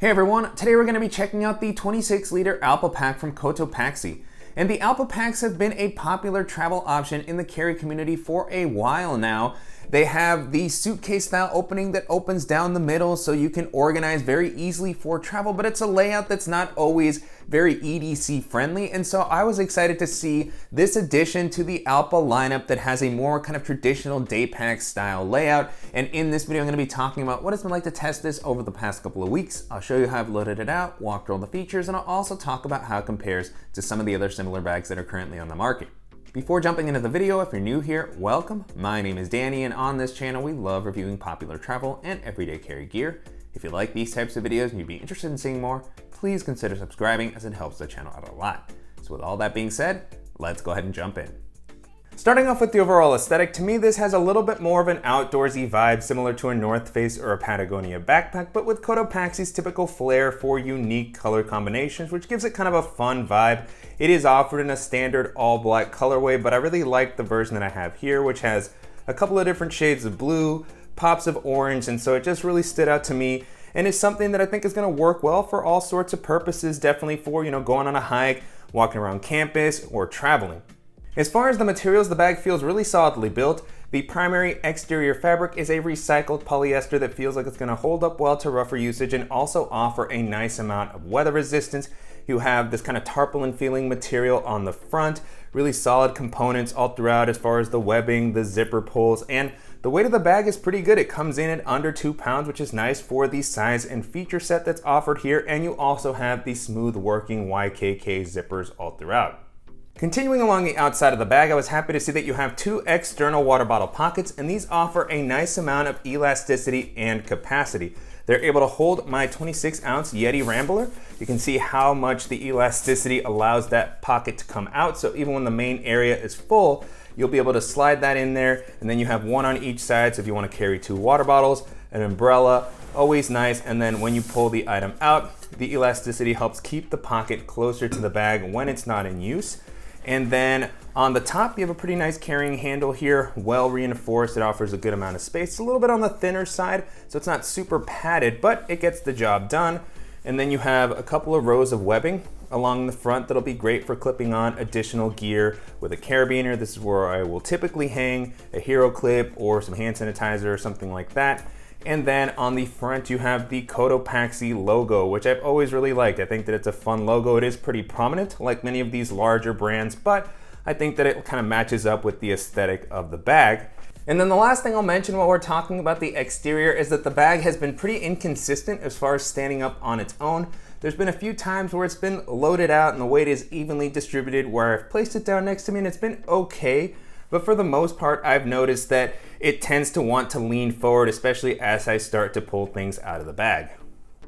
Hey everyone, today we're going to be checking out the 26-liter Allpa pack from Cotopaxi. And the Allpa packs have been a popular travel option in the carry community for a while now. They have the suitcase style opening that opens down the middle so you can organize very easily for travel, but it's a layout that's not always very EDC friendly. And so I was excited to see this addition to the Allpa lineup that has a more kind of traditional day pack style layout. And in this video, I'm going to be talking about what it's been like to test this over the past couple of weeks. I'll show you how I've loaded it out, walk through all the features, and I'll also talk about how it compares to some of the other similar bags that are currently on the market. Before jumping into the video, if you're new here, welcome. My name is Danny, and on this channel, we love reviewing popular travel and everyday carry gear. If you like these types of videos and you'd be interested in seeing more, please consider subscribing as it helps the channel out a lot. So with all that being said, let's go ahead and jump in. Starting off with the overall aesthetic, to me this has a little bit more of an outdoorsy vibe similar to a North Face or a Patagonia backpack, but with Cotopaxi's typical flair for unique color combinations, which gives it kind of a fun vibe. It is offered in a standard all black colorway, but I really like the version that I have here, which has a couple of different shades of blue, pops of orange, and so it just really stood out to me. And it's something that I think is gonna work well for all sorts of purposes, definitely for, going on a hike, walking around campus, or traveling. As far as the materials, the bag feels really solidly built. The primary exterior fabric is a recycled polyester that feels like it's gonna hold up well to rougher usage and also offer a nice amount of weather resistance. You have this kind of tarpaulin feeling material on the front, really solid components all throughout as far as the webbing, the zipper pulls, and the weight of the bag is pretty good. It comes in at under 2 pounds, which is nice for the size and feature set that's offered here, and you also have the smooth working YKK zippers all throughout. Continuing along the outside of the bag, I was happy to see that you have 2 external water bottle pockets, and these offer a nice amount of elasticity and capacity. They're able to hold my 26-ounce Yeti Rambler. You can see how much the elasticity allows that pocket to come out, so even when the main area is full, you'll be able to slide that in there, and then you have one on each side, so if you want to carry 2 water bottles, an umbrella, always nice. And then when you pull the item out, the elasticity helps keep the pocket closer to the bag when it's not in use. And then on the top, you have a pretty nice carrying handle here, well reinforced. It offers a good amount of space. It's a little bit on the thinner side, so it's not super padded, but it gets the job done. And then you have a couple of rows of webbing along the front that'll be great for clipping on additional gear with a carabiner. This is where I will typically hang a hero clip or some hand sanitizer or something like that. And then on the front, you have the Cotopaxi logo, which I've always really liked. I think that it's a fun logo. It is pretty prominent, like many of these larger brands, but I think that it kind of matches up with the aesthetic of the bag. And then the last thing I'll mention while we're talking about the exterior is that the bag has been pretty inconsistent as far as standing up on its own. There's been a few times where it's been loaded out and the weight is evenly distributed, where I've placed it down next to me and it's been okay. But for the most part, I've noticed that it tends to want to lean forward, especially as I start to pull things out of the bag.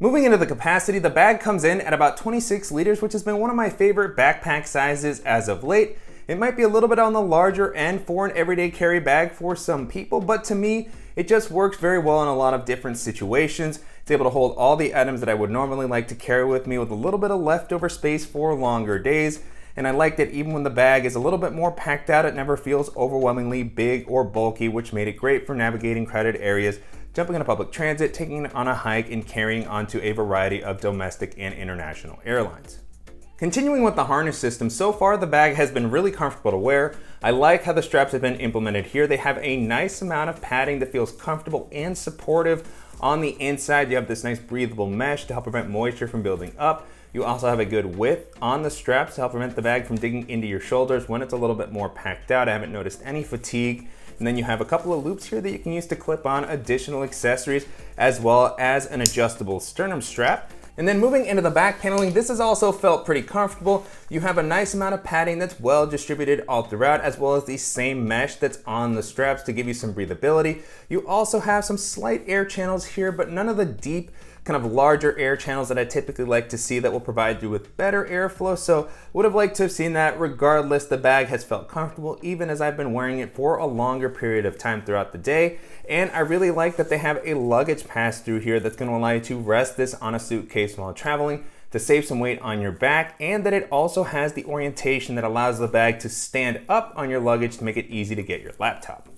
Moving into the capacity, the bag comes in at about 26 liters, which has been one of my favorite backpack sizes as of late. It might be a little bit on the larger end for an everyday carry bag for some people, but to me, it just works very well in a lot of different situations. It's able to hold all the items that I would normally like to carry with me with a little bit of leftover space for longer days. And I like that even when the bag is a little bit more packed out, it never feels overwhelmingly big or bulky, which made it great for navigating crowded areas, jumping into public transit, taking it on a hike, and carrying onto a variety of domestic and international airlines. Continuing with the harness system, so far the bag has been really comfortable to wear. I like how the straps have been implemented here. They have a nice amount of padding that feels comfortable and supportive. On the inside, you have this nice breathable mesh to help prevent moisture from building up. You also have a good width on the straps to help prevent the bag from digging into your shoulders when it's a little bit more packed out. I haven't noticed any fatigue. And then you have a couple of loops here that you can use to clip on additional accessories, as well as an adjustable sternum strap. And then moving into the back paneling, this has also felt pretty comfortable. You have a nice amount of padding that's well distributed all throughout, as well as the same mesh that's on the straps to give you some breathability. You also have some slight air channels here, but none of the deep, kind of larger air channels that I typically like to see that will provide you with better airflow. So would have liked to have seen that. Regardless, the bag has felt comfortable even as I've been wearing it for a longer period of time throughout the day. And I really like that they have a luggage pass through here that's going to allow you to rest this on a suitcase while traveling to save some weight on your back, and that it also has the orientation that allows the bag to stand up on your luggage to make it easy to get your laptop.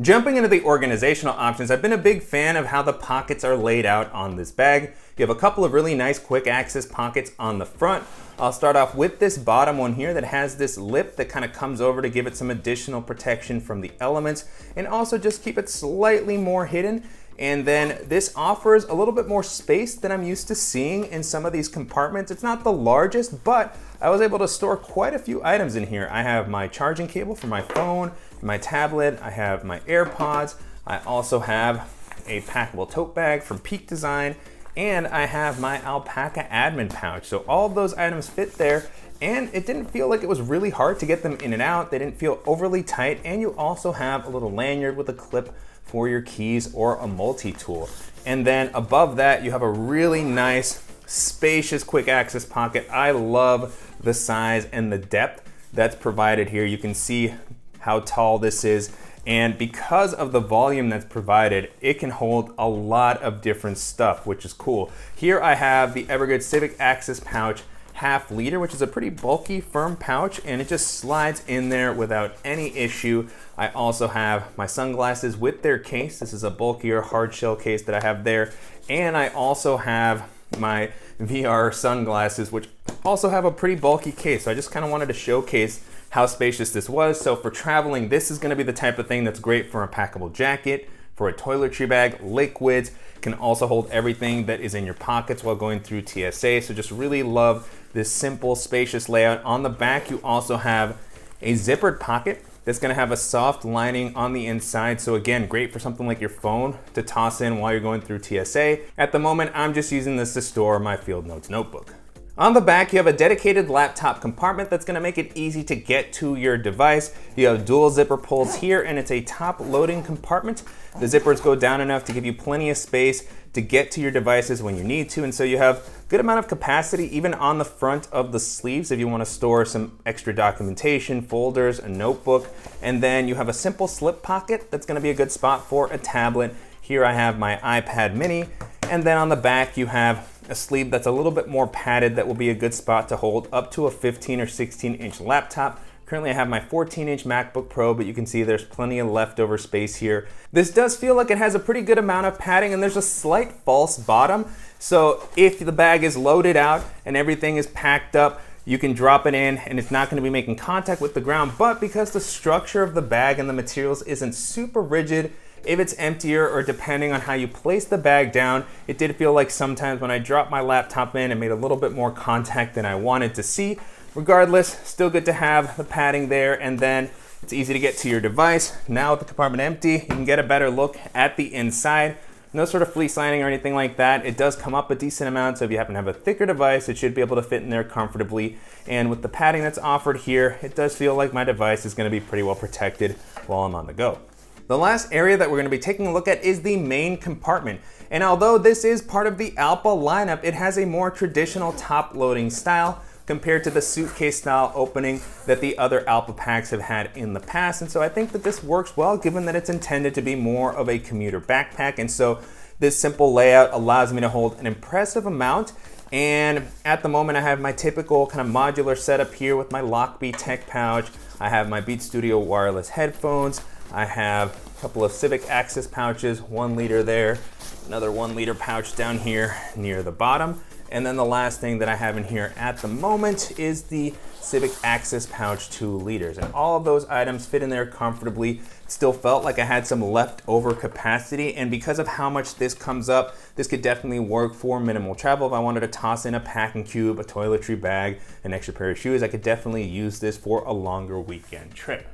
Jumping into the organizational options, I've been a big fan of how the pockets are laid out on this bag. You have a couple of really nice quick access pockets on the front. I'll start off with this bottom one here that has this lip that kind of comes over to give it some additional protection from the elements and also just keep it slightly more hidden. And then this offers a little bit more space than I'm used to seeing in some of these compartments. It's not the largest, but I was able to store quite a few items in here. I have my charging cable for my phone, my tablet, I have my AirPods, I also have a packable tote bag from Peak Design, and I have my alpaca admin pouch. So all of those items fit there, and it didn't feel like it was really hard to get them in and out. They didn't feel overly tight, and you also have a little lanyard with a clip for your keys or a multi-tool. And then above that, you have a really nice, spacious quick access pocket. I love the size and the depth that's provided here. You can see how tall this is. And because of the volume that's provided, it can hold a lot of different stuff, which is cool. Here I have the Evergood Civic Access Pouch half liter, which is a pretty bulky, firm pouch, and it just slides in there without any issue. I also have my sunglasses with their case. This is a bulkier hard shell case that I have there. And I also have my VR sunglasses, which also have a pretty bulky case. So I just kind of wanted to showcase how spacious this was. So for traveling, this is gonna be the type of thing that's great for a packable jacket, for a toiletry bag, liquids. Can also hold everything that is in your pockets while going through TSA. So just really love this simple, spacious layout. On the back, you also have a zippered pocket that's gonna have a soft lining on the inside. So again, great for something like your phone to toss in while you're going through TSA. At the moment, I'm just using this to store my Field Notes notebook. On the back, you have a dedicated laptop compartment that's gonna make it easy to get to your device. You have dual zipper pulls here, and it's a top loading compartment. The zippers go down enough to give you plenty of space to get to your devices when you need to, and so you have a good amount of capacity even on the front of the sleeves if you wanna store some extra documentation, folders, a notebook. And then you have a simple slip pocket that's gonna be a good spot for a tablet. Here I have my iPad mini, and then on the back you have a sleeve that's a little bit more padded that will be a good spot to hold up to a 15 or 16-inch laptop. Currently I have my 14-inch MacBook Pro, but you can see there's plenty of leftover space here. This does feel like it has a pretty good amount of padding, and there's a slight false bottom. So if the bag is loaded out and everything is packed up, you can drop it in and it's not gonna be making contact with the ground. But because the structure of the bag and the materials isn't super rigid, if it's emptier or depending on how you place the bag down, it did feel like sometimes when I dropped my laptop in, it made a little bit more contact than I wanted to see. Regardless, still good to have the padding there, and then it's easy to get to your device. Now with the compartment empty, you can get a better look at the inside. No sort of fleece lining or anything like that. It does come up a decent amount, so if you happen to have a thicker device, it should be able to fit in there comfortably. And with the padding that's offered here, it does feel like my device is gonna be pretty well protected while I'm on the go. The last area that we're gonna be taking a look at is the main compartment. And although this is part of the Allpa lineup, it has a more traditional top loading style compared to the suitcase style opening that the other Allpa packs have had in the past. And so I think that this works well given that it's intended to be more of a commuter backpack. And so this simple layout allows me to hold an impressive amount. And at the moment I have my typical kind of modular setup here with my Lockbee tech pouch. I have my Beat Studio wireless headphones. I have a couple of Civic Access pouches, 1 liter there, another 1 liter pouch down here near the bottom. And then the last thing that I have in here at the moment is the Civic Access pouch 2 liters. And all of those items fit in there comfortably. Still felt like I had some leftover capacity. And because of how much this comes up, this could definitely work for minimal travel. If I wanted to toss in a packing cube, a toiletry bag, an extra pair of shoes, I could definitely use this for a longer weekend trip.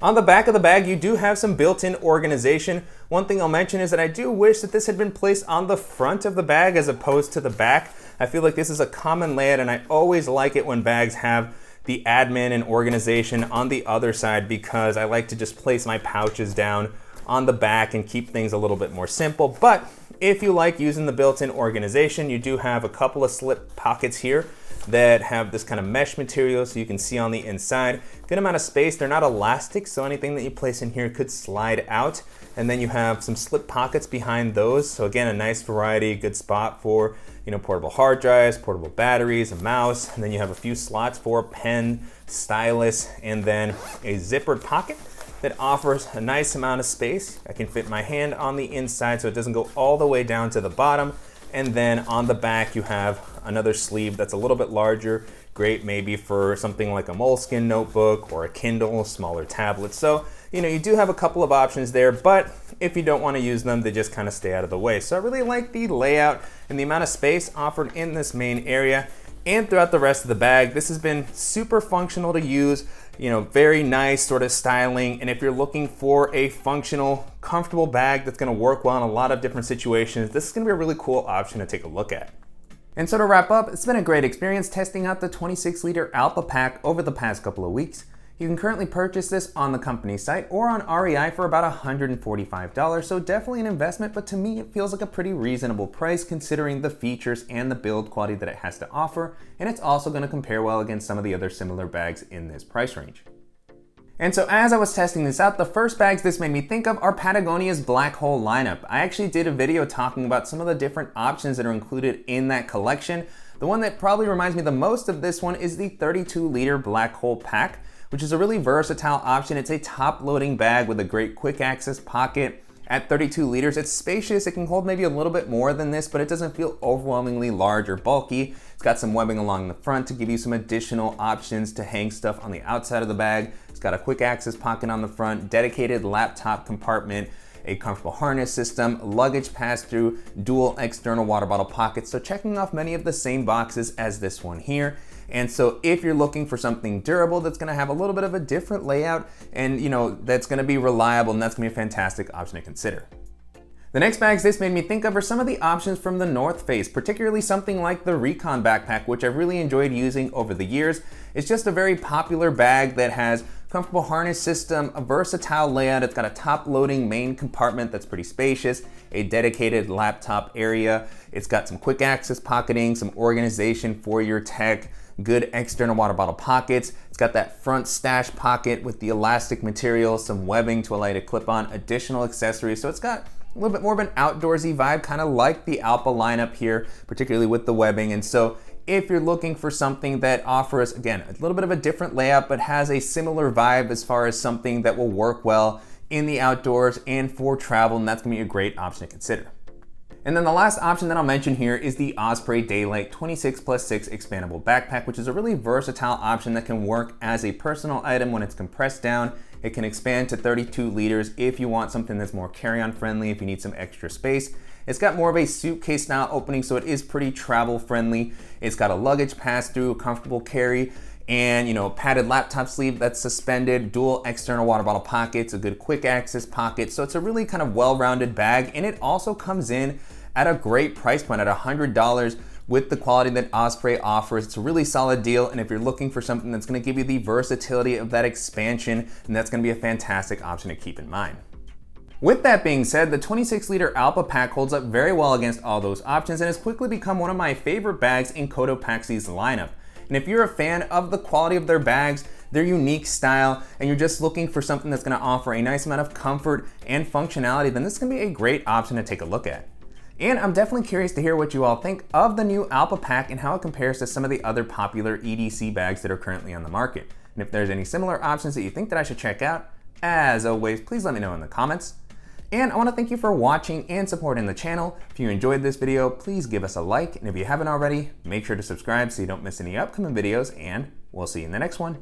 On the back of the bag, you do have some built-in organization. One thing I'll mention is that I do wish that this had been placed on the front of the bag as opposed to the back. I feel like this is a common layout, and I always like it when bags have the admin and organization on the other side because I like to just place my pouches down on the back and keep things a little bit more simple. But if you like using the built-in organization, you do have a couple of slip pockets here that have this kind of mesh material so you can see on the inside. Good amount of space. They're not elastic, so anything that you place in here could slide out. And then you have some slip pockets behind those. So again, a nice variety, good spot for, you know, portable hard drives, portable batteries, a mouse, and then you have a few slots for a pen, stylus, and then a zippered pocket that offers a nice amount of space. I can fit my hand on the inside so it doesn't go all the way down to the bottom. And then on the back, you have another sleeve that's a little bit larger. Great maybe for something like a Moleskine notebook or a Kindle, smaller tablet. So, you do have a couple of options there, but if you don't want to use them, they just kind of stay out of the way. So I really like the layout and the amount of space offered in this main area and throughout the rest of the bag. This has been super functional to use, very nice sort of styling. And if you're looking for a functional, comfortable bag that's going to work well in a lot of different situations, this is going to be a really cool option to take a look at. And so to wrap up, it's been a great experience testing out the 26-liter Allpa pack over the past couple of weeks. You can currently purchase this on the company site or on REI for about $145, so definitely an investment, but to me it feels like a pretty reasonable price considering the features and the build quality that it has to offer, and it's also going to compare well against some of the other similar bags in this price range. And so as I was testing this out, the first bags this made me think of are Patagonia's Black Hole lineup. I actually did a video talking about some of the different options that are included in that collection. The one that probably reminds me the most of this one is the 32-liter Black Hole pack, which is a really versatile option. It's a top-loading bag with a great quick access pocket. At 32 liters, it's spacious. It can hold maybe a little bit more than this, but it doesn't feel overwhelmingly large or bulky. It's got some webbing along the front to give you some additional options to hang stuff on the outside of the bag. It's got a quick access pocket on the front, dedicated laptop compartment, a comfortable harness system, luggage pass-through, dual external water bottle pockets. So checking off many of the same boxes as this one here. And so if you're looking for something durable that's gonna have a little bit of a different layout and that's gonna be reliable, and that's gonna be a fantastic option to consider. The next bags this made me think of are some of the options from the North Face, particularly something like the Recon backpack, which I've really enjoyed using over the years. It's just a very popular bag that has comfortable harness system, a versatile layout. It's got a top-loading main compartment that's pretty spacious, a dedicated laptop area. It's got some quick access pocketing, some organization for your tech, good external water bottle pockets. It's got that front stash pocket with the elastic material, some webbing to allow you to clip on additional accessories. So it's got a little bit more of an outdoorsy vibe, kind of like the Allpa lineup here, particularly with the webbing. And so if you're looking for something that offers, again, a little bit of a different layout, but has a similar vibe as far as something that will work well in the outdoors and for travel, and that's gonna be a great option to consider. And then the last option that I'll mention here is the Osprey Daylight 26+6 expandable backpack, which is a really versatile option that can work as a personal item when it's compressed down. It can expand to 32 liters if you want something that's more carry-on friendly, if you need some extra space. It's got more of a suitcase style opening, so it is pretty travel friendly. It's got a luggage pass-through, comfortable carry, and padded laptop sleeve that's suspended, dual external water bottle pockets, a good quick access pocket. So it's a really kind of well-rounded bag, and it also comes in at a great price point at $100 with the quality that Osprey offers. It's a really solid deal, and if you're looking for something that's gonna give you the versatility of that expansion, then that's gonna be a fantastic option to keep in mind. With that being said, the 26-liter Allpa pack holds up very well against all those options and has quickly become one of my favorite bags in Cotopaxi's lineup. And if you're a fan of the quality of their bags, their unique style, and you're just looking for something that's gonna offer a nice amount of comfort and functionality, then this is gonna be a great option to take a look at. And I'm definitely curious to hear what you all think of the new Allpa pack and how it compares to some of the other popular EDC bags that are currently on the market. And if there's any similar options that you think that I should check out, as always, please let me know in the comments. And I want to thank you for watching and supporting the channel. If you enjoyed this video, please give us a like. And if you haven't already, make sure to subscribe so you don't miss any upcoming videos, and we'll see you in the next one.